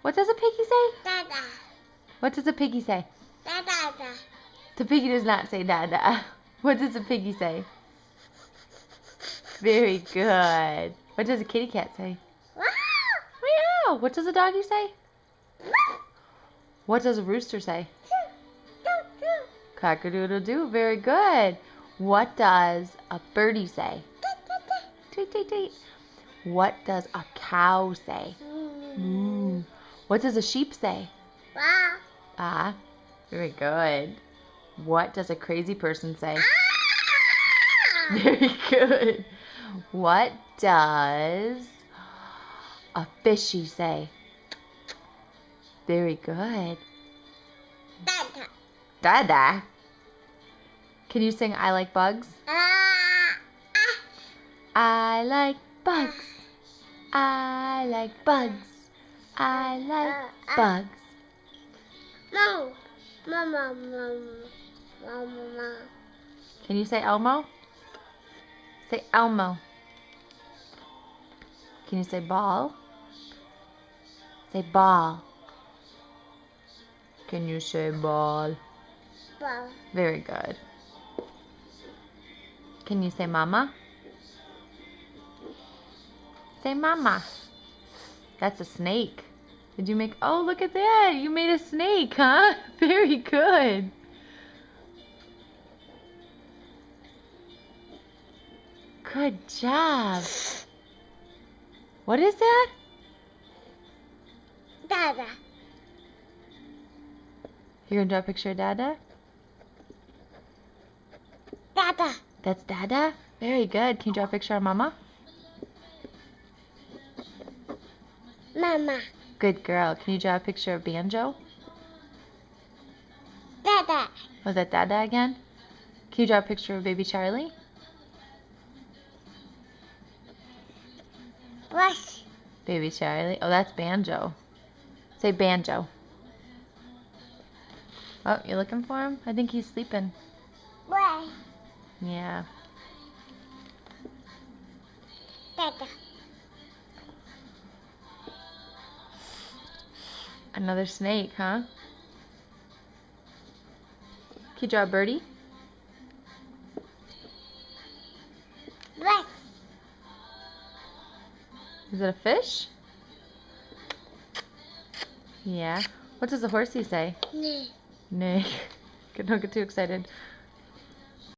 What does a piggy say? Dada. What does a piggy say? Dada. The piggy does not say dada. What does a piggy say? Very good. What does a kitty cat say? Meow. What does a doggy say? What does a rooster say? Cock-a-doodle-doo. Very good. What does a birdie say? Tweet, tweet, tweet. What does a cow say? Moo. What does a sheep say? Ah. Very good. What does a crazy person say? Very good. What does a fishy say? Very good. Dada. Dada. Can you sing I Like Bugs? I like bugs. I like bugs. I like bugs. No. Mama, mama. Can you say Elmo? Say Elmo. Can you say ball? Say ball. Can you say ball? Ball. Very good. Can you say mama? Say mama. That's a snake. Did you make... Oh, look at that. You made a snake, huh? Very good. Good job. What is that? Dada. You're going to draw a picture of Dada? Dada. That's Dada? Very good. Can you draw a picture of Mama? Mama. Good girl. Can you draw a picture of Banjo? Dada. Was that Dada again? Can you draw a picture of baby Charlie? What? Baby Charlie. Oh, that's Banjo. Say Banjo. Oh, you're looking for him? I think he's sleeping. What? Yeah. Dada. Another snake, huh? Can you draw a birdie? What? Is it a fish? Yeah. What does the horsey say? Nee. Nay. Don't get too excited.